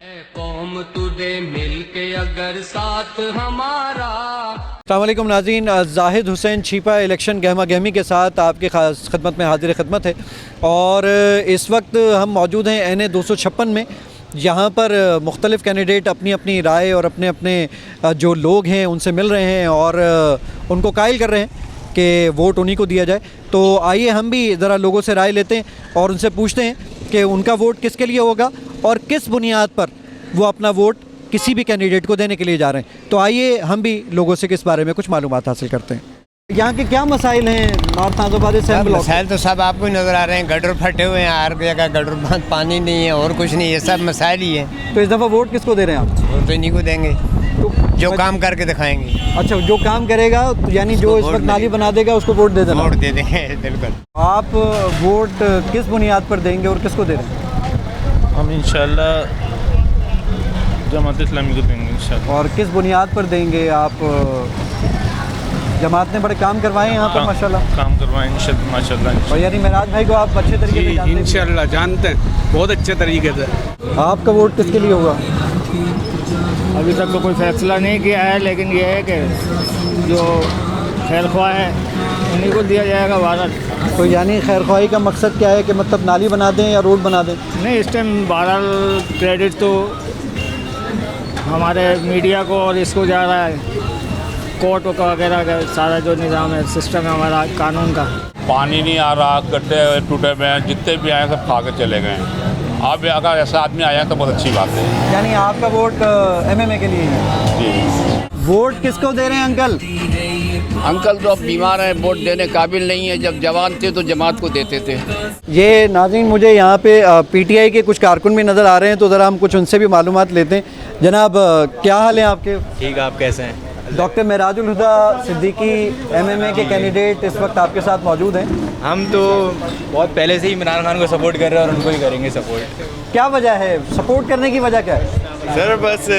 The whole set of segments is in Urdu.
اے قوم تجھے مل کے اگر ساتھ ہمارا۔ السلام علیکم ناظرین، زاہد حسین چھیپا الیکشن گہما گہمی کے ساتھ آپ کی خدمت میں حاضر خدمت ہے، اور اس وقت ہم موجود ہیں این اے 256 میں۔ یہاں پر مختلف کینڈیڈیٹ اپنی اپنی رائے اور اپنے اپنے جو لوگ ہیں ان سے مل رہے ہیں اور ان کو قائل کر رہے ہیں کہ ووٹ انہی کو دیا جائے۔ تو آئیے ہم بھی ذرا لوگوں سے رائے لیتے ہیں اور ان سے پوچھتے ہیں کہ ان کا ووٹ کس کے لیے ہوگا اور کس بنیاد پر وہ اپنا ووٹ کسی بھی کینڈیڈیٹ کو دینے کے لیے جا رہے ہیں۔ تو آئیے ہم بھی لوگوں سے اس بارے میں کچھ معلومات حاصل کرتے ہیں۔ یہاں کے کیا مسائل ہیں نارتھ نازو آباد اسمبلی بلاک؟ مسائل تو سب آپ کو نظر آ رہے ہیں، گٹر پھٹے ہوئے ہیں، ہر جگہ گٹر بند، پانی نہیں ہے اور کچھ نہیں، یہ سب مسائل ہی ہیں۔ تو اس دفعہ ووٹ کس کو دے رہے ہیں آپ؟ ووٹ تو انہیں کو دیں گے جو کام کر کے دکھائیں گے۔ اچھا، جو کام کرے گا یعنی جو اس وقت نالی بنا دے گا اس کو ووٹ دے دینا؟ ووٹ دے دیں گے، بالکل۔ آپ ووٹ کس بنیاد پر دیں گے اور کس کو دے رہے ہیں؟ ہم انشاءاللہ جماعت اسلامی کو دیں گے انشاءاللہ۔ اور کس بنیاد پر دیں گے آپ؟ جماعت نے بڑے کام کروائے ہیں یہاں پر ماشاءاللہ، کام کروائیں انشاءاللہ ماشاءاللہ۔ اور یعنی معراج بھائی کو آپ اچھے طریقے سے جانتے ہیں؟ انشاءاللہ جانتے ہیں بہت اچھے طریقے سے۔ آپ کا ووٹ کس کے لیے ہوگا؟ ابھی تک تو کوئی فیصلہ نہیں کیا ہے، لیکن یہ ہے کہ جو خیر خواہ ہے انہیں کو دیا جائے گا بہرحال۔ تو یعنی خیر خواہی کا مقصد کیا ہے کہ مطلب نالی بنا دیں یا روڈ بنا دیں؟ نہیں، اس ٹائم بہرحال کریڈٹ تو ہمارے میڈیا کو اور اس کو جا رہا ہے، کورٹ وغیرہ کا سارا جو نظام ہے، سسٹم ہے ہمارا قانون کا۔ پانی نہیں آ رہا، گڈھے ٹوٹے ہوئے ہیں، جتنے بھی آئے سب کھا کے چلے گئے ہیں۔ اب اگر ایسا آدمی آیا تو بہت اچھی بات ہے۔ یعنی آپ کا ووٹ ایم ایم اے کے لیے ہے؟ جی۔ ووٹ کس کو دے رہے ہیں انکل؟ انکل تو اب بیمار ہیں، ووٹ دینے قابل نہیں ہے، جب جوان تھے تو جماعت کو دیتے تھے۔ یہ ناظرین مجھے یہاں پہ پی ٹی آئی کے کچھ کارکن بھی نظر آ رہے ہیں، تو ذرا ہم کچھ ان سے بھی معلومات لیتے ہیں۔ جناب کیا حال ہے آپ کے؟ ٹھیک، آپ کیسے ہیں؟ ڈاکٹر معراج الہدیٰ صدیقی ایم ایم اے کے کینڈیڈیٹ اس وقت آپ کے ساتھ موجود ہیں۔ ہم تو بہت پہلے سے ہی عمران خان کو سپورٹ کر رہے ہیں اور ان کو ہی کریں گے سپورٹ۔ کیا وجہ ہے سپورٹ کرنے کی؟ وجہ کیا ہے سر؟ بس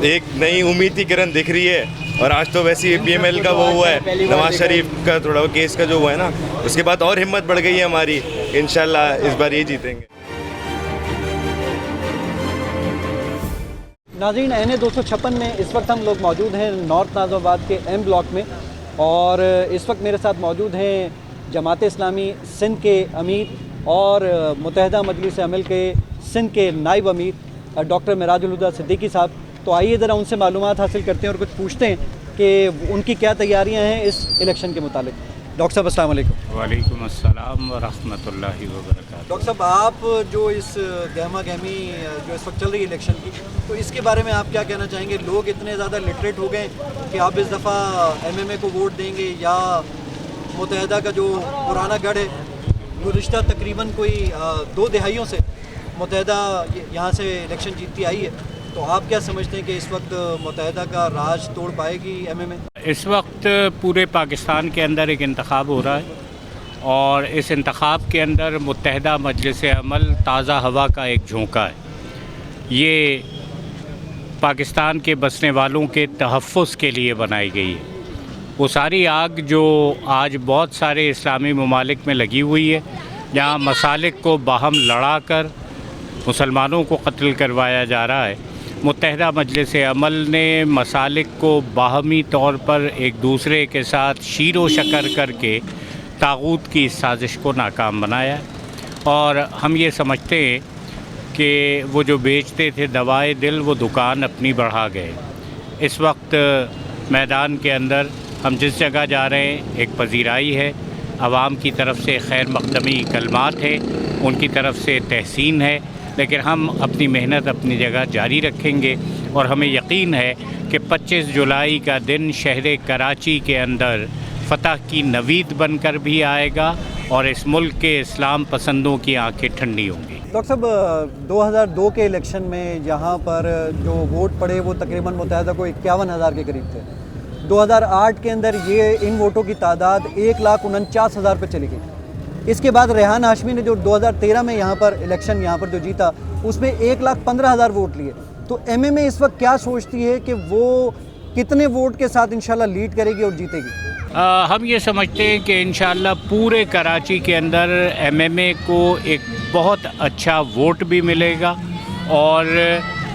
ایک نئی امید کی کرن دکھ رہی ہے، اور آج تو ویسے ہی پی ایم ایل کا وہ ہوا ہے، نواز شریف کا تھوڑا کیس کا جو ہوا ہے نا، اس کے بعد اور ہمت بڑھ گئی ہے ہماری، انشاءاللہ اس بار یہ جیتیں گے۔ ناظرین، این اے 256 میں اس وقت ہم لوگ موجود ہیں نارتھ نازو آباد کے ایم بلاک میں، اور اس وقت میرے ساتھ موجود ہیں جماعت اسلامی سندھ کے امیر اور متحدہ مجلس عمل کے سندھ کے نائب امیر ڈاکٹر معراج الہدیٰ صدیقی صاحب۔ تو آئیے ذرا ان سے معلومات حاصل کرتے ہیں اور کچھ پوچھتے ہیں کہ ان کی کیا تیاریاں ہیں اس الیکشن کے متعلق۔ ڈاکٹر صاحب السلام علیکم۔ وعلیکم السلام ورحمۃ اللہ وبرکاتہ۔ ڈاکٹر صاحب، آپ جو اس گہما گہمی جو اس وقت چل رہی ہے الیکشن کی، تو اس کے بارے میں آپ کیا کہنا چاہیں گے؟ لوگ اتنے زیادہ لٹریٹ ہو گئے کہ آپ اس دفعہ ایم ایم اے کو ووٹ دیں گے یا متحدہ کا جو پرانا گڑھ ہے، گزشتہ تقریباً کوئی 2 دہائیوں سے متحدہ یہاں سے الیکشن جیتتی آئی ہے، تو آپ کیا سمجھتے ہیں کہ اس وقت متحدہ کا راج توڑ پائے گی ایم ایم اے؟ اس وقت پورے پاکستان کے اندر ایک انتخاب ہو رہا ہے، اور اس انتخاب کے اندر متحدہ مجلس عمل تازہ ہوا کا ایک جھونکا ہے۔ یہ پاکستان کے بسنے والوں کے تحفظ کے لیے بنائی گئی ہے۔ وہ ساری آگ جو آج بہت سارے اسلامی ممالک میں لگی ہوئی ہے، جہاں مسالک کو باہم لڑا کر مسلمانوں کو قتل کروایا جا رہا ہے، متحدہ مجلس عمل نے مسالک کو باہمی طور پر ایک دوسرے کے ساتھ شیر و شکر کر کے طاغوت کی سازش کو ناکام بنایا ہے۔ اور ہم یہ سمجھتے ہیں کہ وہ جو بیچتے تھے دوائے دل، وہ دکان اپنی بڑھا گئے۔ اس وقت میدان کے اندر ہم جس جگہ جا رہے ہیں ایک پذیرائی ہے، عوام کی طرف سے خیر مقدمی کلمات ہیں، ان کی طرف سے تحسین ہے، لیکن ہم اپنی محنت اپنی جگہ جاری رکھیں گے، اور ہمیں یقین ہے کہ 25 جولائی کا دن شہر کراچی کے اندر فتح کی نوید بن کر بھی آئے گا، اور اس ملک کے اسلام پسندوں کی آنکھیں ٹھنڈی ہوں گی۔ ڈاکٹر صاحب، 2002 کے الیکشن میں یہاں پر جو ووٹ پڑے وہ تقریباً متحدہ کو 51,000 کے قریب تھے۔ 2008 کے اندر یہ ان ووٹوں کی تعداد 1,49,000 پہ چلی گئی۔ اس کے بعد ریحان ہاشمی نے جو 2013 میں یہاں پر الیکشن یہاں پر جو جیتا، اس میں 1,15,000 ووٹ لیے۔ تو ایم ایم اے اس وقت کیا سوچتی ہے کہ وہ کتنے ووٹ کے ساتھ انشاءاللہ لیڈ کرے گی اور جیتے گی؟ ہم یہ سمجھتے ہیں کہ انشاءاللہ پورے کراچی کے اندر ایم ایم اے کو ایک بہت اچھا ووٹ بھی ملے گا، اور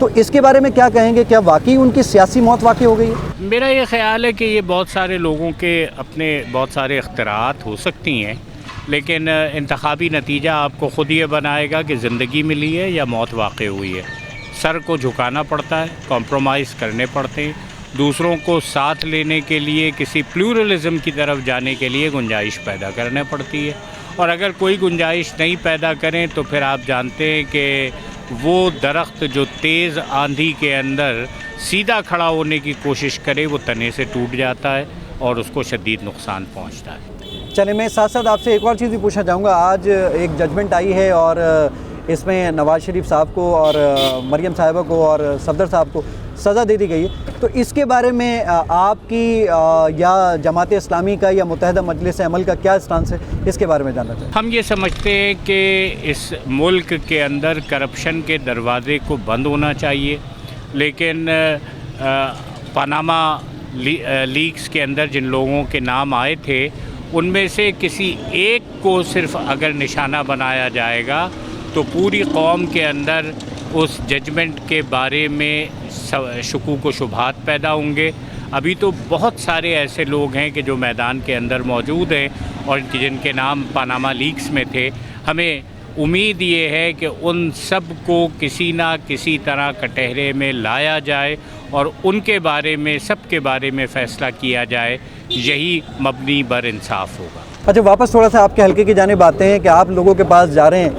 تو اس کے بارے میں کیا کہیں گے؟ کیا واقعی ان کی سیاسی موت واقع ہو گئی ہے؟ میرا یہ خیال ہے کہ یہ بہت سارے لوگوں کے اپنے بہت سارے اختراعات ہو سکتی ہیں، لیکن انتخابی نتیجہ آپ کو خود یہ بنائے گا کہ زندگی ملی ہے یا موت واقع ہوئی ہے۔ سر کو جھکانا پڑتا ہے، کمپرومائز کرنے پڑتے ہیں، دوسروں کو ساتھ لینے کے لیے کسی پلورلزم کی طرف جانے کے لیے گنجائش پیدا کرنے پڑتی ہے، اور اگر کوئی گنجائش نہیں پیدا کریں تو پھر آپ جانتے ہیں کہ وہ درخت جو تیز آندھی کے اندر سیدھا کھڑا ہونے کی کوشش کرے وہ تنے سے ٹوٹ جاتا ہے اور اس کو شدید نقصان پہنچتا ہے۔ چلیں، میں ساتھ ساتھ آپ سے ایک اور چیز بھی پوچھنا چاہوں گا۔ آج ایک ججمنٹ آئی ہے اور اس میں نواز شریف صاحب کو اور مریم صاحبہ کو اور صفدر صاحب کو سزا دے دی گئی ہے، تو اس کے بارے میں آپ کی یا جماعت اسلامی کا یا متحدہ مجلس عمل کا کیا اسٹانس ہے، اس کے بارے میں جاننا چاہتے ہیں؟ ہم یہ سمجھتے ہیں کہ اس ملک کے اندر کرپشن کے دروازے کو بند ہونا چاہیے، لیکن پاناما لیکس کے اندر جن لوگوں کے نام آئے تھے ان میں سے کسی ایک کو صرف اگر نشانہ بنایا جائے گا تو پوری قوم کے اندر اس ججمنٹ کے بارے میں شکوک و شبہات پیدا ہوں گے۔ ابھی تو بہت سارے ایسے لوگ ہیں کہ جو میدان کے اندر موجود ہیں اور جن کے نام پاناما لیکس میں تھے۔ ہمیں امید یہ ہے کہ ان سب کو کسی نہ کسی طرح کٹہرے میں لایا جائے اور ان کے بارے میں سب کے بارے میں فیصلہ کیا جائے، یہی مبنی بر انصاف ہوگا۔ اچھا، واپس تھوڑا سا آپ کے حلقے کی جانب آتے ہیں کہ آپ لوگوں کے پاس جا رہے ہیں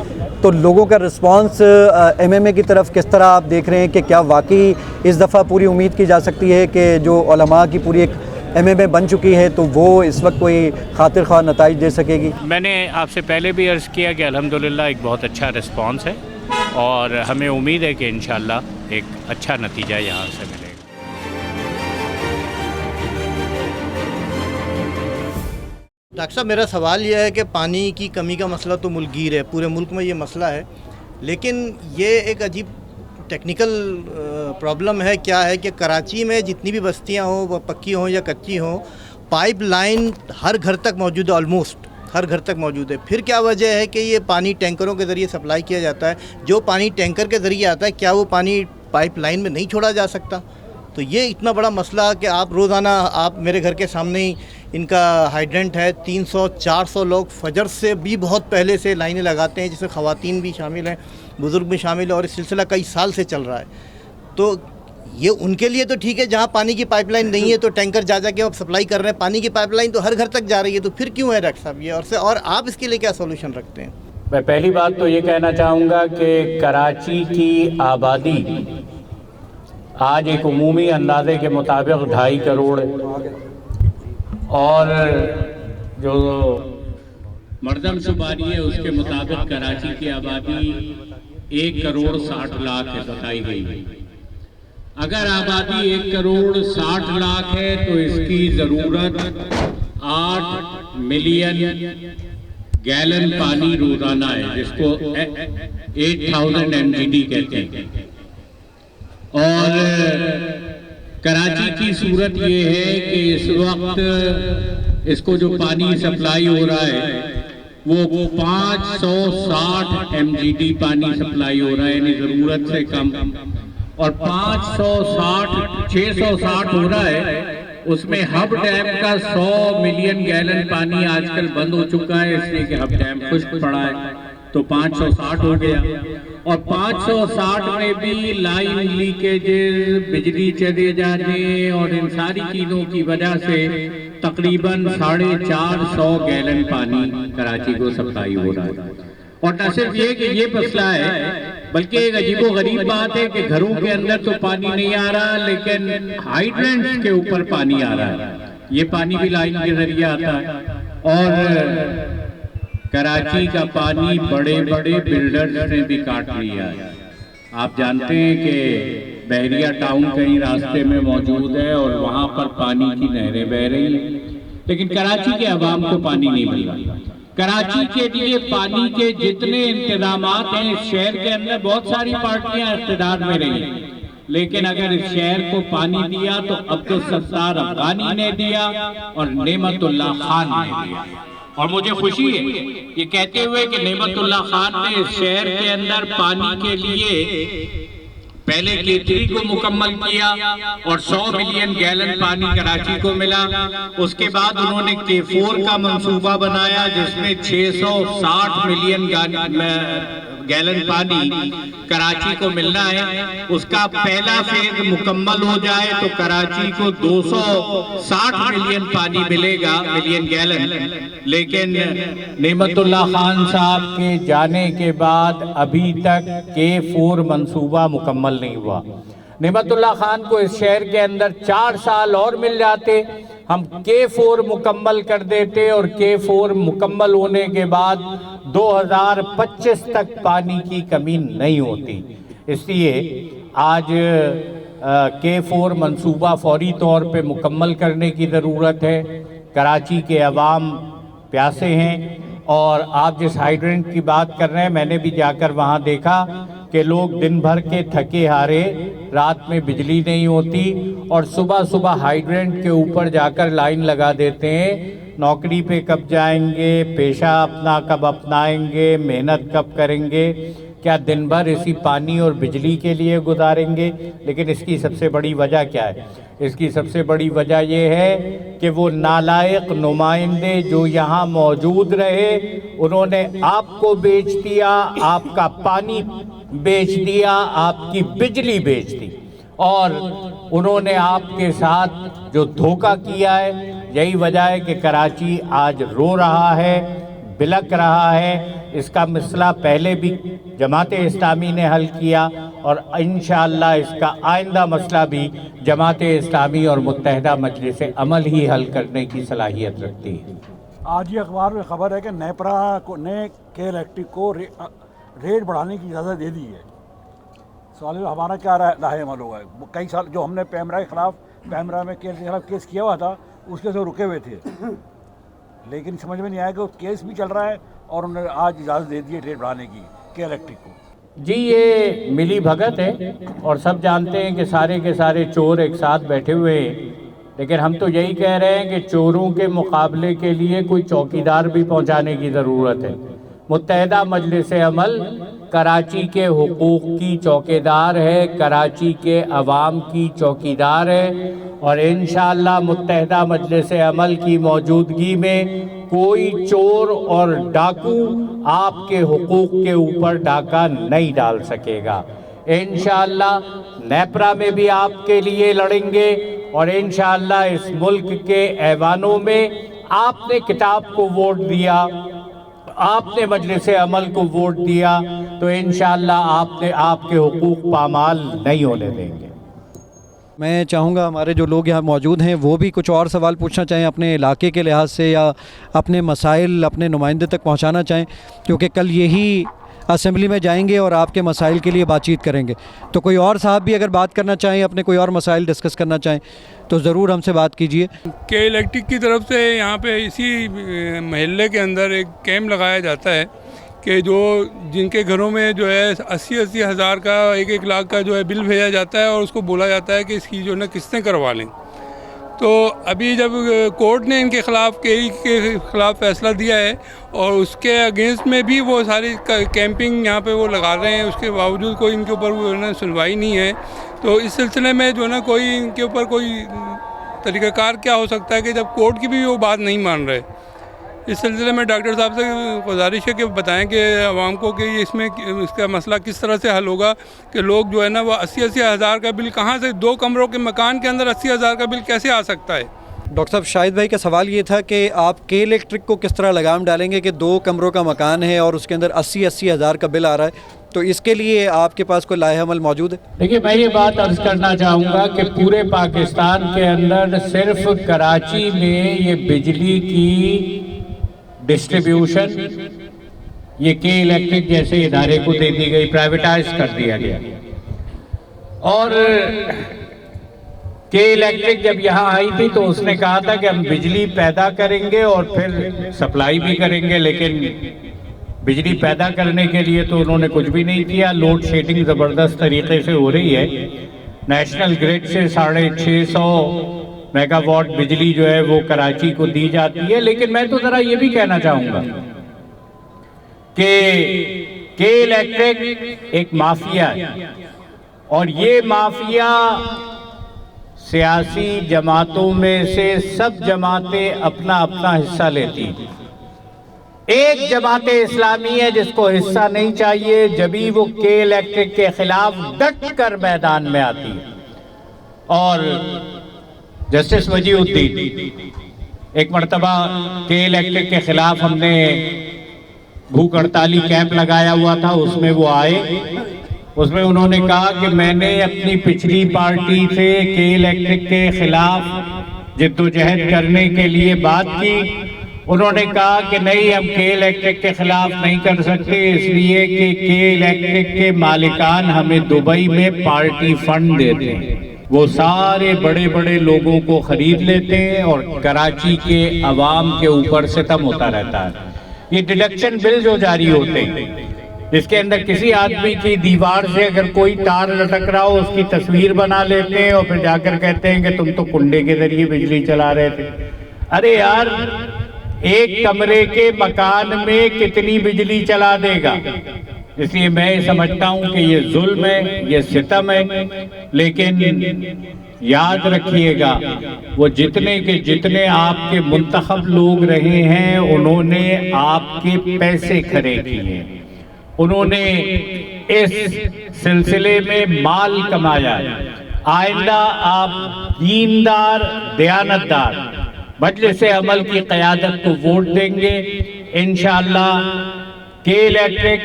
تو لوگوں کا رسپانس ایم ایم اے کی طرف کس طرح آپ دیکھ رہے ہیں کہ کیا واقعی اس دفعہ پوری امید کی جا سکتی ہے کہ جو علماء کی پوری ایک ایم ایم اے بن چکی ہے تو وہ اس وقت کوئی خاطر خواہ نتائج دے سکے گی؟ میں نے آپ سے پہلے بھی عرض کیا کہ الحمدللہ ایک بہت اچھا رسپانس ہے اور ہمیں امید ہے کہ انشاءاللہ ایک اچھا نتیجہ یہاں سے ملے گا۔ ڈاکٹر صاحب، میرا سوال یہ ہے کہ پانی کی کمی کا مسئلہ تو ملک گیر ہے، پورے ملک میں یہ مسئلہ ہے، لیکن یہ ایک عجیب ٹیکنیکل پرابلم ہے۔ کیا ہے کہ کراچی میں جتنی بھی بستیاں ہوں وہ پکی ہوں یا کچی ہوں، پائپ لائن ہر گھر تک موجود ہے، آلموسٹ ہر گھر تک موجود ہے۔ پھر کیا وجہ ہے کہ یہ پانی ٹینکروں کے ذریعے سپلائی کیا جاتا ہے؟ جو پانی ٹینکر کے ذریعے آتا ہے کیا وہ پانی پائپ لائن میں نہیں چھوڑا جا سکتا؟ تو یہ اتنا بڑا مسئلہ کہ آپ روزانہ، آپ میرے گھر کے سامنے ہی ان کا ہائیڈرنٹ ہے، 300-400 لوگ فجر سے بھی بہت پہلے سے لائنیں لگاتے ہیں، جس میں خواتین بھی شامل ہیں، بزرگ بھی شامل ہیں، اور اس سلسلہ کئی سال سے چل رہا ہے۔ تو یہ ان کے لیے تو ٹھیک ہے، جہاں پانی کی پائپ لائن نہیں ہے تو ٹینکر جا کے اب سپلائی کر رہے ہیں، پانی کی پائپ لائن تو ہر گھر تک جا رہی ہے، تو پھر کیوں ہے ڈاکٹر صاحب یہ؟ اور آپ اس کے لیے کیا سولوشن رکھتے ہیں؟ میں پہلی بات تو یہ کہنا چاہوں گا کہ کراچی کی آبادی آج ایک عمومی اندازے کے مطابق 2.5 کروڑ ہے، اور جو مردم شماری ہے اس کے مطابق کراچی کی آبادی 1 کروڑ 60 لاکھ ہے بتائی گئی ہے۔ اگر آبادی 1 کروڑ 60 لاکھ ہے تو اس کی ضرورت 8 ملین گیلن پانی روزانہ ہے، جس کو 8000 MGD کہتے ہیں۔ اور کراچی کی صورت یہ ہے کہ اس وقت اس کو جو پانی سپلائی ہو رہا ہے وہ 560 MGD پانی سپلائی ہو رہا ہے، یعنی ضرورت سے کم، اور 660 ہو رہا ہے۔ اس میں ہب ڈیم کا 100 ملین گیلن پانی آج کل بند ہو چکا ہے، اس لیے کہ ہب ڈیم خشک پڑا ہے، تو 560 ہو گیا، اور 560 میں بھی لائن لیکیجز، بجلی چلے جانے اور ان ساری چیزوں کی وجہ سے تقریباً 450 گیلن پانی کراچی کو سپلائی ہو رہا ہے۔ اور نہ صرف یہ کہ یہ مسئلہ ہے، بلکہ ایک عجیب و غریب بات ہے کہ گھروں کے اندر تو پانی نہیں آ رہا، لیکن ہائیڈرنٹس کے اوپر پانی آ رہا ہے، یہ پانی بھی لائن کے ذریعے آتا ہے۔ اور کراچی کا پانی بڑے بڑے بلڈرز نے بھی کاٹ لیا ہے۔ آپ جانتے ہیں کہ بحریہ ٹاؤن کہیں راستے میں موجود ہے اور وہاں پر پانی کی نہریں بہہ رہی ہیں، لیکن کراچی کے عوام کو پانی نہیں مل رہا۔ کراچی کے لیے پانی کے جتنے انتظامات ہیں اس شہر کے اندر، بہت ساری پارٹیاں اقتدار میں رہی ہیں، لیکن اگر اس شہر کو پانی دیا تو عبدالستار افغانی نے دیا اور نعمت اللہ خان نے دیا۔ اور مجھے خوشی ہے یہ کہتے ہوئے کہ نعمت اللہ خان نے اس شہر کے اندر پانی کے لیے پہلے K3 کو مکمل کیا اور 100 ملین گیلن پانی کراچی کو ملا. اس کے بعد انہوں نے K4 کا منصوبہ بنایا جس میں 660 ملین گیلن پانی کراچی کو ملنا ہے. اس کا پہلا فیز مکمل ہو جائے تو کراچی کو 260 ملین پانی ملے گا، ملین گیلن. لیکن نعمت اللہ خان صاحب کے جانے کے بعد ابھی تک K4 منصوبہ مکمل نہیں ہوا. نعمت اللہ خان کو اس شہر کے اندر 4 سال اور مل جاتے، ہم K4 مکمل کر دیتے اور K4 مکمل ہونے کے بعد 2025 تک پانی کی کمی نہیں ہوتی. اس لیے آج K4 منصوبہ فوری طور پہ مکمل کرنے کی ضرورت ہے. کراچی کے عوام پیاسے ہیں اور آپ جس ہائیڈرنٹ کی بات کر رہے ہیں، میں نے بھی جا کر وہاں دیکھا کہ لوگ دن بھر کے تھکے ہارے، رات میں بجلی نہیں ہوتی اور صبح صبح ہائیڈرنٹ کے اوپر جا کر لائن لگا دیتے ہیں. نوکری پہ کب جائیں گے، پیشہ اپنا کب اپنائیں گے، محنت کب کریں گے، کیا دن بھر اسی پانی اور بجلی کے لیے گزاریں گے؟ لیکن اس کی سب سے بڑی وجہ کیا ہے؟ اس کی سب سے بڑی وجہ یہ ہے کہ وہ نالائق نمائندے جو یہاں موجود رہے، انہوں نے آپ کو بیچ دیا، آپ کا پانی بیچ دیا، آپ کی بجلی بیچ دی، اور انہوں نے آپ کے ساتھ جو دھوکہ کیا ہے، یہی وجہ ہے کہ کراچی آج رو رہا ہے، بلک رہا ہے. اس کا مسئلہ پہلے بھی جماعت اسلامی نے حل کیا اور انشاءاللہ اس کا آئندہ مسئلہ بھی جماعت اسلامی اور متحدہ مجلس عمل ہی حل کرنے کی صلاحیت رکھتی ہے. آج یہ اخبار میں خبر ہے کہ نیپرا نے کے الیکٹرک کو ریٹ بڑھانے کی اجازت دے دی ہے. سوال ہمارا کیا راہ عمل ہوگا؟ کئی سال جو ہم نے پیمرا کے خلاف کیس کیا ہوا تھا، اس کے سے رکے ہوئے تھے، لیکن سمجھ میں نہیں آیا کہ کیس بھی چل رہا ہے اور انہوں نے آج اجازت دے دی ہے ریٹ بڑھانے کی کے الیکٹرک کو. جی یہ ملی بھگت ہے اور سب جانتے ہیں کہ سارے کے سارے چور ایک ساتھ بیٹھے ہوئے ہیں. لیکن ہم تو یہی کہہ رہے ہیں کہ چوروں کے مقابلے کے لیے کوئی چوکیدار بھی پہنچانے کی ضرورت ہے. متحدہ مجلس عمل کراچی کے حقوق کی چوکیدار ہے، کراچی کے عوام کی چوکیدار ہے، اور انشاءاللہ متحدہ مجلس عمل کی موجودگی میں کوئی چور اور ڈاکو آپ کے حقوق کے اوپر ڈاکہ نہیں ڈال سکے گا. انشاءاللہ نیپرا میں بھی آپ کے لیے لڑیں گے اور انشاءاللہ اس ملک کے ایوانوں میں آپ نے کتاب کو ووٹ دیا، آپ نے مجلس عمل کو ووٹ دیا، تو انشاءاللہ آپ کے حقوق پامال نہیں ہونے دیں گے. میں چاہوں گا ہمارے جو لوگ یہاں موجود ہیں وہ بھی کچھ اور سوال پوچھنا چاہیں اپنے علاقے کے لحاظ سے، یا اپنے مسائل اپنے نمائندے تک پہنچانا چاہیں، کیونکہ کل یہی اسمبلی میں جائیں گے اور آپ کے مسائل کے لیے بات چیت کریں گے. تو کوئی اور صاحب بھی اگر بات کرنا چاہیں، اپنے کوئی اور مسائل ڈسکس کرنا چاہیں تو ضرور ہم سے بات کیجئے. کہ الیکٹرک کی طرف سے یہاں پہ اسی محلے کے اندر ایک کیمپ لگایا جاتا ہے کہ جن کے گھروں میں جو ہے 80 ہزار کا 1 لاکھ کا جو ہے بل بھیجا جاتا ہے اور اس کو بولا جاتا ہے کہ اس کی جو ہے نا قسطیں کروا لیں. تو ابھی جب کورٹ نے ان کے خلاف کے خلاف فیصلہ دیا ہے اور اس کے اگینسٹ میں بھی وہ ساری کیمپنگ یہاں پہ وہ لگا رہے ہیں، اس کے باوجود کوئی ان کے اوپر جو ہے نا سنوائی نہیں ہے. تو اس سلسلے میں جو ہے نا کوئی ان کے اوپر کوئی طریقہ کار کیا ہو سکتا ہے کہ جب کورٹ کی بھی وہ بات نہیں مان رہے. اس سلسلے میں ڈاکٹر صاحب سے گزارش ہے کہ بتائیں کہ عوام کو کہ اس کا مسئلہ کس طرح سے حل ہوگا کہ لوگ جو ہے نا وہ 80 ہزار کا بل کہاں سے، 2 کمروں کے مکان کے اندر 80 ہزار کا بل کیسے آ سکتا ہے؟ ڈاکٹر صاحب شاہد بھائی کا سوال یہ تھا کہ آپ کے الیکٹرک کو کس طرح لگام ڈالیں گے کہ 2 کمروں کا مکان ہے اور اس کے اندر 80 ہزار کا بل آ رہا ہے، تو اس کے لیے آپ کے پاس کوئی لائحہ عمل موجود ہے؟ دیکھیے میں یہ بات عرض کرنا چاہوں گا کہ پورے پاکستان کے اندر صرف کراچی میں یہ بجلی کی ڈسٹریبیوشن یہ کے الیکٹرک جیسے ادارے کو دے دی گئی، پرائیویٹائز کر دیا گیا. اور کے الیکٹرک جب یہاں آئی تھی تو اس نے کہا تھا کہ ہم بجلی پیدا کریں گے اور پھر سپلائی بھی کریں گے، لیکن بجلی پیدا کرنے کے لیے تو انہوں نے کچھ بھی نہیں کیا. لوڈ شیڈنگ زبردست طریقے سے ہو رہی ہے. نیشنل گریڈ سے 650 میگا واٹ بجلی جو ہے وہ کراچی کو دی جاتی ہے. لیکن میں تو ذرا یہ بھی کہنا چاہوں گا کہ کے الیکٹرک ایک مافیا ہے اور یہ مافیا سیاسی جماعتوں میں سے سب جماعتیں اپنا اپنا حصہ لیتی ہیں. ایک جماعت اسلامی ہے جس کو حصہ نہیں چاہیے، جبھی وہ کے الیکٹرک کے خلاف ڈٹ کر میدان میں آتی ہے. اور جسٹس وجیہ الدین ایک مرتبہ کے الیکٹرک کے خلاف ہم نے بھوک ہڑتالی کیمپ لگایا ہوا تھا، اس میں وہ آئے. اس میں انہوں نے کہا کہ میں نے اپنی پچھلی پارٹی سے کے الیکٹرک کے خلاف جدوجہد کرنے کے لیے بات کی. انہوں نے کہا کہ نہیں، ہم کے الیکٹرک کے خلاف نہیں کر سکتے، اس لیے کہ کے الیکٹرک کے مالکان ہمیں دبئی میں پارٹی فنڈ دیتے ہیں، وہ سارے بڑے بڑے لوگوں کو خرید لیتے ہیں اور کراچی کے عوام کے اوپر ستم ہوتا رہتا ہے. یہ ڈیڈکشن بل جو جاری ہوتے ہیں، جس کے اندر کسی آدمی کی دیوار سے اگر کوئی تار لٹک رہا ہو، اس کی تصویر بنا لیتے ہیں اور پھر جا کر کہتے ہیں کہ تم تو کنڈے کے ذریعے بجلی چلا رہے تھے. ارے یار، ایک کمرے کے مکان میں کتنی بجلی چلا دے گا؟ اس لیے میں سمجھتا ہوں کہ یہ ظلم ہے، یہ ستم ہے. لیکن یاد رکھیے گا، وہ جتنے کے جتنے آپ کے منتخب لوگ رہے ہیں، انہوں نے آپ کے پیسے کھڑے کیے ہیں، انہوں نے اس سلسلے میں مال کمایا ہے. آئندہ آپ دیندار، دیانتدار مجلس عمل کی قیادت کو ووٹ دیں گے انشاءاللہ. کے الیکٹرک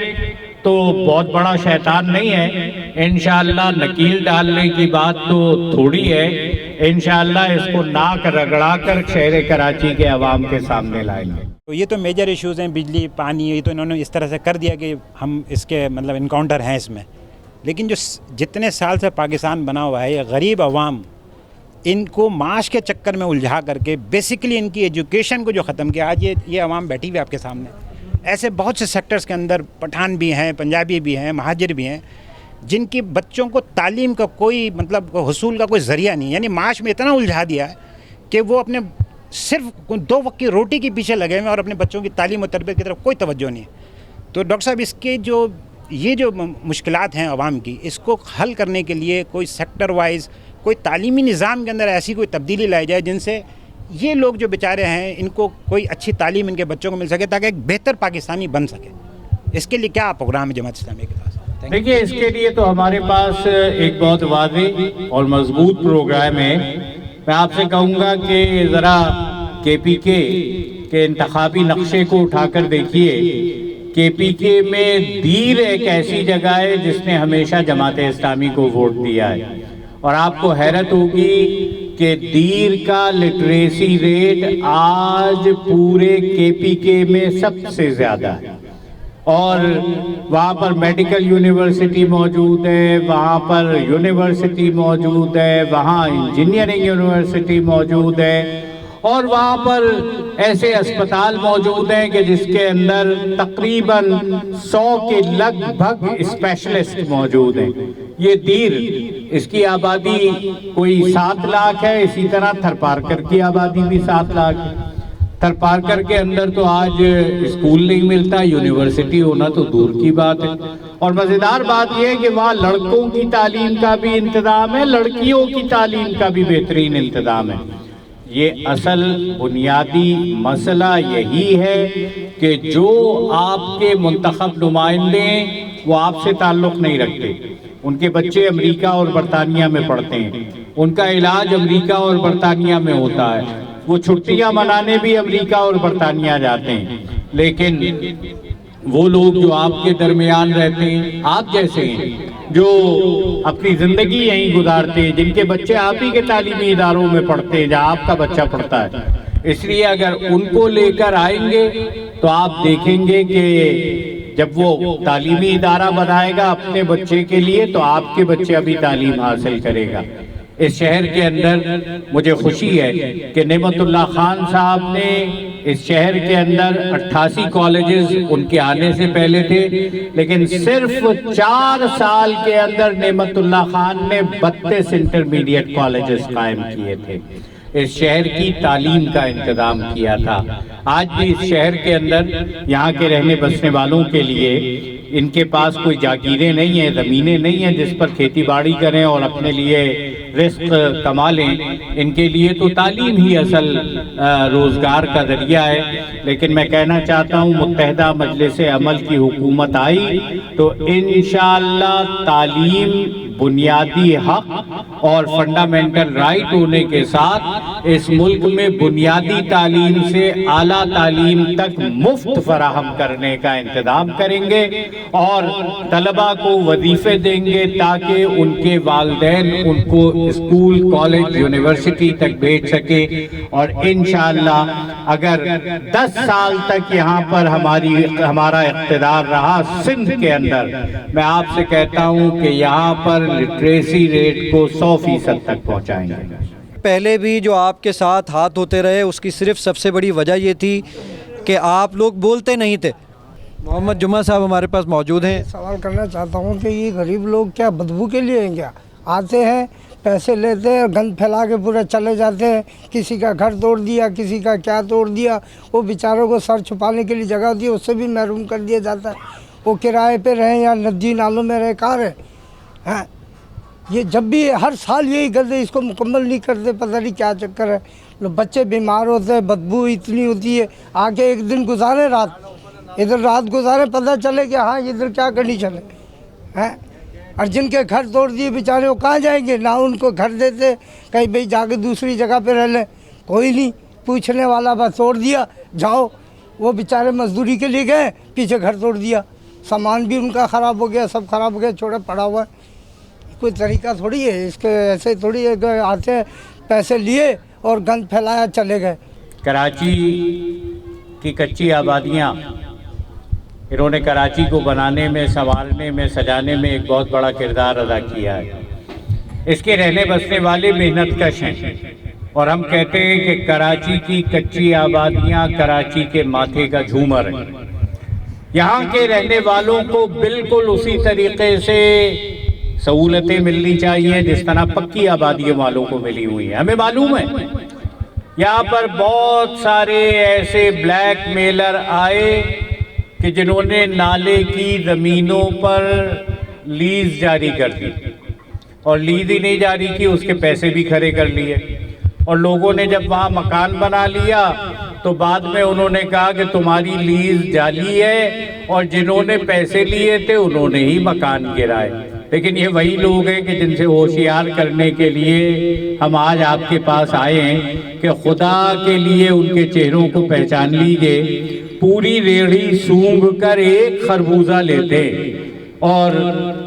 تو بہت بڑا شیطان نہیں ہے، انشاءاللہ نکیل ڈالنے کی بات تو تھوڑی ہے. انشاءاللہ اس کو ناک رگڑا کر شہر کراچی کے عوام کے سامنے لائیں گے. تو یہ تو میجر ایشوز ہیں، بجلی، پانی، یہ تو انہوں نے اس طرح سے کر دیا کہ ہم اس کے مطلب انکاؤنٹر ہیں اس میں. لیکن جو جتنے سال سے پاکستان بنا ہوا ہے، یہ غریب عوام، ان کو معاش کے چکر میں الجھا کر کے بیسیکلی ان کی ایجوکیشن کو جو ختم کیا. آج یہ عوام بیٹھی ہوئی آپ کے سامنے، ایسے بہت سے سیکٹرز کے اندر پٹھان بھی ہیں، پنجابی بھی ہیں، مہاجر بھی ہیں، جن کی بچوں کو تعلیم کا کوئی مطلب حصول کا کوئی ذریعہ نہیں. یعنی معاش میں اتنا الجھا دیا ہے کہ وہ اپنے صرف 2 وقت کی روٹی کے پیچھے لگے ہوئے اور اپنے بچوں کی تعلیم و تربیت کی طرف کوئی توجہ نہیں ہے. تو ڈاکٹر صاحب، اس کے یہ جو مشکلات ہیں عوام کی، اس کو حل کرنے کے لیے کوئی سیکٹر وائز کوئی تعلیمی نظام کے اندر ایسی کوئی تبدیلی لائی جائے جن سے یہ لوگ جو بیچارے ہیں ان کو کوئی اچھی تعلیم ان کے بچوں کو مل سکے، تاکہ ایک بہتر پاکستانی بن سکے. اس کے لیے کیا پروگرام ہے جماعت اسلامی کے پاس؟ دیکھیے، اس کے لیے تو ہمارے پاس ایک بہت واضح اور مضبوط پروگرام ہے. میں آپ سے کہوں گا کہ ذرا کے پی کے انتخابی نقشے کو اٹھا کر دیکھیے. کے پی کے میں دیر ایک ایسی جگہ ہے جس نے ہمیشہ جماعت اسلامی کو ووٹ دیا ہے، اور آپ کو حیرت ہوگی کہ دیر کا لٹریسی ریٹ آج پورے کے پی کے میں سب سے زیادہ ہے. اور وہاں پر میڈیکل یونیورسٹی موجود ہے، وہاں پر یونیورسٹی موجود ہے، وہاں انجینئرنگ یونیورسٹی موجود ہے، اور وہاں پر ایسے اسپتال موجود ہیں کہ جس کے اندر تقریباً 100 کے لگ بھگ اسپیشلسٹ موجود ہیں. یہ دیر، اس کی آبادی کوئی 7 لاکھ ہے، اسی طرح تھرپارکر کی آبادی بھی 7 لاکھ ہے. تھرپارکر کے اندر تو آج اسکول نہیں ملتا، یونیورسٹی ہونا تو دور کی بات ہے. اور مزیدار بات یہ ہے کہ وہاں لڑکوں کی تعلیم کا بھی انتظام ہے، لڑکیوں کی تعلیم کا بھی بہترین انتظام ہے. یہ اصل بنیادی مسئلہ یہی ہے کہ جو آپ کے منتخب نمائندے ہیں وہ آپ سے تعلق نہیں رکھتے. ان کے بچے امریکہ اور برطانیہ میں پڑھتے ہیں، ان کا علاج امریکہ اور برطانیہ میں ہوتا ہے، وہ چھٹیاں منانے بھی امریکہ اور برطانیہ جاتے ہیں. لیکن وہ لوگ جو آپ کے درمیان رہتے ہیں، آپ جیسے ہیں، جو اپنی زندگی یہیں گزارتے ہیں، جن کے بچے آپ ہی کے تعلیمی اداروں میں پڑھتے ہیں جہاں آپ کا بچہ پڑھتا ہے. اس لیے اگر ان کو لے کر آئیں گے تو آپ دیکھیں گے کہ جب وہ تعلیمی ادارہ بنائے گا اپنے بچے کے لیے تو آپ کے بچے ابھی تعلیم حاصل کرے گا. اس شہر کے اندر مجھے خوشی ہے کہ نعمت اللہ خان صاحب نے اس شہر کے اندر 88 کالجز ان کے آنے سے پہلے تھے، لیکن صرف 4 سال کے اندر نعمت اللہ خان نے 32 انٹرمیڈیٹ کالجز قائم کیے تھے. اس شہر کی تعلیم کا انتظام کیا تھا۔ آج بھی اس شہر کے اندر یہاں کے رہنے بسنے والوں کے لیے ان کے پاس کوئی جاگیریں نہیں ہیں، زمینیں نہیں ہیں جس پر کھیتی باڑی کریں اور اپنے لیے رزق کما لیں۔ ان کے لیے تو تعلیم ہی اصل روزگار کا ذریعہ ہے۔ لیکن میں کہنا چاہتا ہوں متحدہ مجلس عمل کی حکومت آئی تو انشاءاللہ تعلیم بنیادی حق اور فنڈامنٹل رائٹ ہونے کے ساتھ اس ملک میں بنیادی تعلیم سے اعلیٰ تعلیم تک مفت فراہم کرنے کا انتظام کریں گے اور طلباء کو وظیفے دیں گے تاکہ ان کے والدین ان کو اسکول، کالج، یونیورسٹی تک بھیج سکے۔ اور انشاءاللہ اگر 10 سال تک یہاں پر ہمارا اقتدار رہا سندھ کے اندر، میں آپ سے کہتا ہوں کہ یہاں پر لٹریسی ریٹ کو 100% تک پہنچائیں گے۔ پہلے بھی جو آپ کے ساتھ ہاتھ ہوتے رہے اس کی صرف سب سے بڑی وجہ یہ تھی کہ آپ لوگ بولتے نہیں تھے۔ محمد جمعہ صاحب ہمارے پاس موجود ہیں۔ سوال کرنا چاہتا ہوں کہ یہ غریب لوگ کیا بدبو کے لیے ہیں کیا؟ آتے ہیں، پیسے لیتے ہیں، گند پھیلا کے پورا چلے جاتے ہیں، کسی کا گھر توڑ دیا، کسی کا کیا توڑ دیا، وہ بیچاروں کو سر چھپانے کے لیے جگہ ہوتی ہے اس سے بھی محروم کر دیا جاتا ہے۔ وہ کرائے پہ رہیں یا ندی نالوں میں رہے، کہاں رہے؟ یہ جب بھی ہر سال یہی کرتے، اس کو مکمل نہیں کرتے، پتہ نہیں کیا چکر ہے۔ بچے بیمار ہوتے ہیں، بدبو اتنی ہوتی ہے، آ کے ایک دن گزارے رات، ادھر رات گزارے، پتہ چلے کہ ہاں ادھر کیا کنڈیشن ہے۔ اور جن کے گھر توڑ دیے بیچارے وہ کہاں جائیں گے؟ نہ ان کو گھر دیتے، کہیں بھئی جا کے دوسری جگہ پہ رہ لیں، کوئی نہیں پوچھنے والا، بس توڑ دیا جاؤ۔ وہ بیچارے مزدوری کے لیے گئے، پیچھے گھر توڑ دیا، سامان بھی ان کا خراب ہو گیا، سب خراب ہو گیا، چھوڑے پڑا ہوا ہے۔ کوئی طریقہ تھوڑی ہے اس کے، ایسے تھوڑی ہے کہ آتے ہیں پیسے لیے اور گند پھیلایا چلے گئے۔ کراچی کی کچی آبادیاں، انہوں نے کراچی کو بنانے میں، سنوارنے میں، سجانے میں ایک بہت بڑا کردار ادا کیا ہے۔ اس کے رہنے بسنے والے محنت کش ہیں اور ہم کہتے ہیں کہ کراچی کی کچی آبادیاں کراچی کے ماتھے کا جھومر ہیں۔ یہاں کے رہنے والوں کو بالکل اسی طریقے سے سہولتیں ملنی چاہیے جس طرح پکی آبادی والوں کو ملی ہوئی ہیں۔ ہمیں معلوم ہے یہاں پر بہت سارے ایسے بلیک میلر آئے کہ جنہوں نے نالے کی زمینوں پر لیز جاری کر دی، اور لیز ہی نہیں جاری کی، اس کے پیسے بھی کھڑے کر لیے، اور لوگوں نے جب وہاں مکان بنا لیا تو بعد میں انہوں نے کہا کہ تمہاری لیز جعلی ہے، اور جنہوں نے پیسے لیے تھے انہوں نے ہی مکان گرائے۔ لیکن یہ وہی لوگ ہیں کہ جن سے ہوشیار کرنے کے لیے ہم آج آپ کے پاس آئے ہیں کہ خدا کے لیے ان کے چہروں کو پہچان لیجئے۔ پوری ریڑھی سونگھ کر ایک خربوزہ لیتے، اور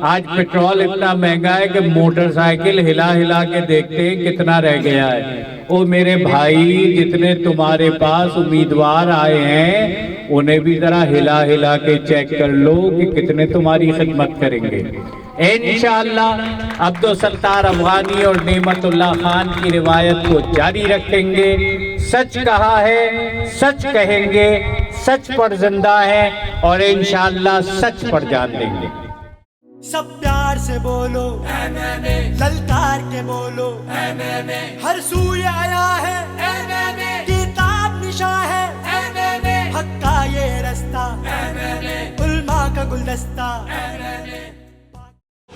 آج پیٹرول اتنا مہنگا ہے کہ موٹر سائیکل ہلا ہلا کے دیکھتے ہیں کتنا رہ گیا ہے۔ او میرے بھائی، جتنے تمہارے پاس امیدوار آئے ہیں انہیں بھی ذرا ہلا ہلا کے چیک کر لو کہ کتنے تمہاری خدمت کریں گے۔ انشاءاللہ عبدالستار افغانی اور نعمت اللہ خان کی روایت کو جاری رکھیں گے۔ سچ کہا ہے، سچ کہیں گے، سچ پر زندہ ہیں، اور انشاءاللہ سچ پر جان دیں گے۔ سب پیار سے بولو للکار کے بولو، ہر سوئے آیا ہے کتاب نشاں ہے، حق کا یہ رستہ علماء کا گلدستہ۔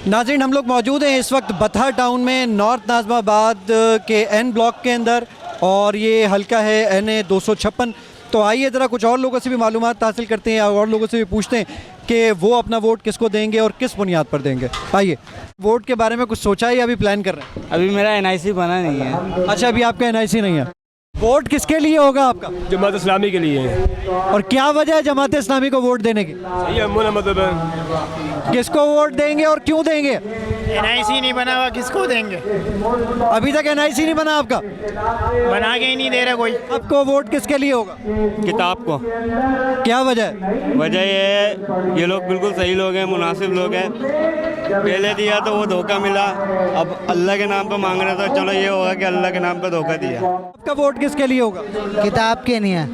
ناظرین، ہم لوگ موجود ہیں اس وقت بتھا ٹاؤن میں، نارتھ ناظم آباد کے این بلاک کے اندر، اور یہ حلقہ ہے NA 256۔ تو آئیے ذرا کچھ اور لوگوں سے بھی معلومات حاصل کرتے ہیں اور لوگوں سے بھی پوچھتے ہیں کہ وہ اپنا ووٹ کس کو دیں گے اور کس بنیاد پر دیں گے۔ آئیے، ووٹ کے بارے میں کچھ سوچا ہے یا ابھی پلان کر رہے ہیں؟ ابھی میرا NIC بنا نہیں ہے۔ اچھا، ابھی آپ کا NIC نہیں ہے۔ ووٹ کس کے لیے ہوگا آپ کا؟ جماعت اسلامی کے لیے۔ اور کیا وجہ ہے جماعت اسلامی کو ووٹ دینے کی؟ کس کو ووٹ دیں گے اور کیوں دیں گے؟ NIC نہیں بنا ہوا، کس کو دیں گے؟ ابھی تک NIC نہیں بنا آپ کا؟ بنا کے ہی نہیں دے رہے کوئی۔ آپ کو ووٹ کس کے لیے ہوگا؟ کتاب کو۔ کیا وجہ ہے؟ وجہ یہ ہے یہ لوگ بالکل صحیح لوگ ہیں، مناسب لوگ ہیں۔ پہلے دیا تو وہ دھوکہ ملا، اب اللہ کے نام پہ مانگ رہے تو چلو یہ ہوگا کہ اللہ کے نام پہ دھوکہ دیا۔ آپ کا ووٹ کس کے لیے ہوگا؟ کتاب کے نہیں ہے۔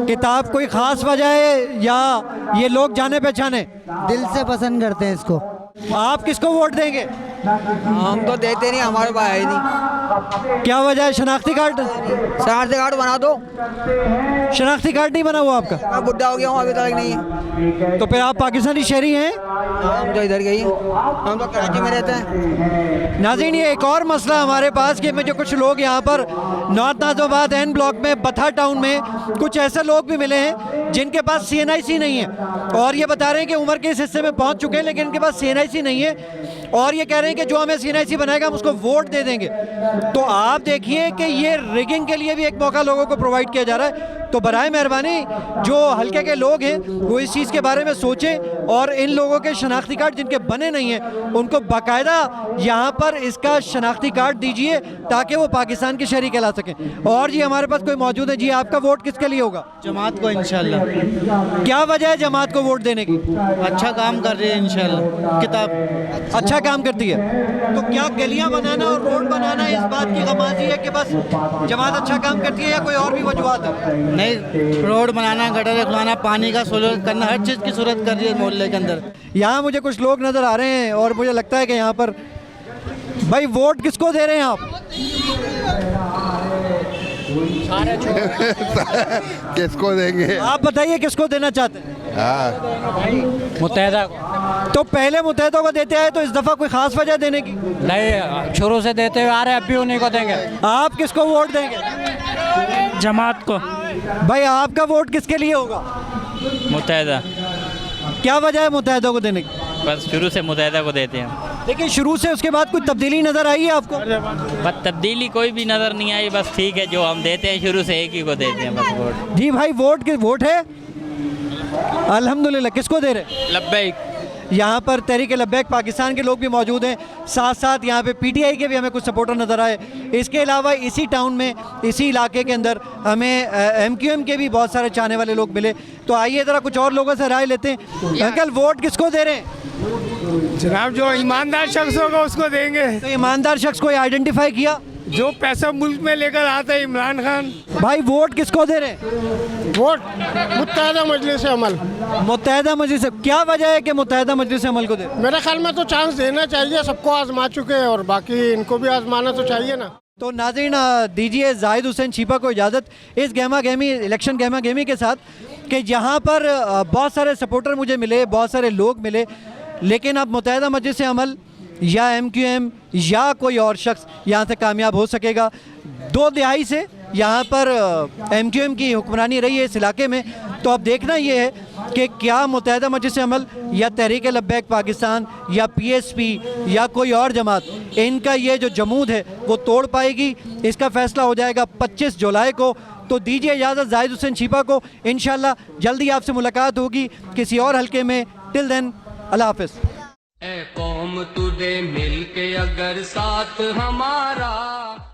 کتاب کوئی خاص وجہ ہے یا یہ لوگ جانے پہچانے؟ دل سے پسند کرتے ہیں اس کو۔ آپ کس کو ووٹ دیں گے؟ ہم تو دیتے نہیں, ہمارے پاس ہے ہی نہیں. کیا وجہ ہے؟ شناختی کارڈ بنا دو. شناختی کارڈ نہیں بنا ہوا آپ کا؟ میں بڈھا ہو گیا ہوں, ابھی تک نہیں ہے. تو پھر آپ پاکستانی شہری ہیں؟ ہم تو ادھر گئی, ہم تو کراچی میں رہتے ہیں. ناظرین یہ ایک اور مسئلہ ہمارے پاس کہ جو کچھ لوگ یہاں پر نارتھ نازم آباد این بلاک میں بتھا ٹاؤن میں کچھ ایسے لوگ بھی ملے ہیں جن کے پاس CNIC نہیں ہے, اور یہ بتا رہے ہیں کہ عمر کے اس حصے میں پہنچ چکے ہیں لیکن ان کے پاس CNIC نہیں ہے, اور یہ کہہ رہے ہیں کہ جو ہمیں CNIC بنائے گا ہم اس کو ووٹ دے دیں گے. تو آپ دیکھیے کہ یہ ریگنگ کے لیے بھی ایک موقع لوگوں کو پرووائڈ کیا جا رہا ہے. تو برائے مہربانی جو حلقے کے لوگ ہیں وہ اس چیز کے بارے میں سوچیں, اور ان لوگوں کے شناختی کارڈ جن کے بنے نہیں ہیں ان کو باقاعدہ یہاں پر اس کا شناختی کارڈ دیجئے تاکہ وہ پاکستان کے شہری کہلا سکیں. اور جی ہمارے پاس کوئی موجود ہے. جی آپ کا ووٹ کس کے لیے ہوگا؟ جماعت کو انشاءاللہ. کیا وجہ ہے جماعت کو ووٹ دینے کی؟ اچھا کام کر رہی ہے انشاءاللہ. کتاب اچھا کام کرتی ہے. تو کیا گلیاں بنانا اور روڈ بنانا اس بات کی غمازی ہے کہ بس جماعت اچھا کام کرتی ہے یا کوئی اور بھی وجوہات ہے؟ نہیں, روڈ بنانا, گٹر کھلانا, پانی کا سہولت کرنا, ہر چیز کی صورت کر رہی ہے محلے کے اندر. یہاں مجھے کچھ لوگ نظر آ رہے ہیں اور مجھے لگتا ہے کہ یہاں پر بھائی ووٹ کس کو دے رہے ہیں آپ؟ کس کو دیں گے آپ بتائیے کس کو دینا چاہتے ہیں؟ متحدہ. تو پہلے متحدہ کو دیتے آئے تو اس دفعہ کوئی خاص وجہ دینے کی؟ نہیں, شروع سے دیتے ہوئے آ رہے ہیں, اب بھی انہیں کو دیں گے. آپ کس کو ووٹ دیں گے؟ جماعت کو. بھائی آپ کا ووٹ کس کے لیے ہوگا؟ متحدہ. کیا وجہ ہے متحدہ کو دینے کی؟ بس شروع سے متحدہ کو دیتے ہیں. لیکن شروع سے اس کے بعد کوئی تبدیلی نظر آئی ہے آپ کو؟ بس تبدیلی کوئی بھی نظر نہیں آئی, بس ٹھیک ہے جو ہم دیتے ہیں شروع سے ایک ہی کو دیتے ہیں بس ووٹ. جی بھائی ووٹ ہے الحمدللہ. کس کو دے رہے؟ لبیک. یہاں پر تحریک لبیک پاکستان کے لوگ بھی موجود ہیں, ساتھ ساتھ یہاں پہ PTI کے بھی ہمیں کچھ سپورٹر نظر آئے. اس کے علاوہ اسی ٹاؤن میں اسی علاقے کے اندر ہمیں MQM کے بھی بہت سارے چاہنے والے لوگ ملے. تو آئیے ذرا کچھ اور لوگوں سے رائے لیتے ہیں. انکل ووٹ کس کو دے رہے ہیں؟ جناب جو ایماندار شخص ہوگا اس کو دیں گے. تو ایماندار شخص کو آئیڈینٹیفائی کیا؟ جو پیسہ ملک میں لے کر آتا ہے عمران خان. بھائی ووٹ کس کو دے رہے ہیں؟ ووٹ متحدہ مجلس عمل. متحدہ مجلس. کیا وجہ ہے کہ متحدہ مجلس عمل کو دے؟ میرے خیال میں تو چانس دینا چاہیے, سب کو آزما چکے ہیں اور باقی ان کو بھی آزمانا تو چاہیے نا. تو ناظرین دیجیے زاہد حسین چھیپا کو اجازت اس گہما گہمی الیکشن گہما گہمی کے ساتھ کہ جہاں پر بہت سارے سپورٹر مجھے ملے, بہت سارے لوگ ملے, لیکن اب متحدہ مجلس عمل یا MQM یا کوئی اور شخص یہاں سے کامیاب ہو سکے گا. 2 دہائی سے یہاں پر MQM کی حکمرانی رہی ہے اس علاقے میں. تو اب دیکھنا یہ ہے کہ کیا متحدہ مجلس عمل یا تحریک لبیک پاکستان یا PSP یا کوئی اور جماعت ان کا یہ جو جمود ہے وہ توڑ پائے گی. اس کا فیصلہ ہو جائے گا 25 جولائی کو. تو دیجیے اجازت زاہد حسین چھیپا کو, انشاءاللہ جلدی آپ سے ملاقات ہوگی کسی اور حلقے میں. ٹل دین اللہ حافظ. اے قوم تو دے مل کے اگر ساتھ ہمارا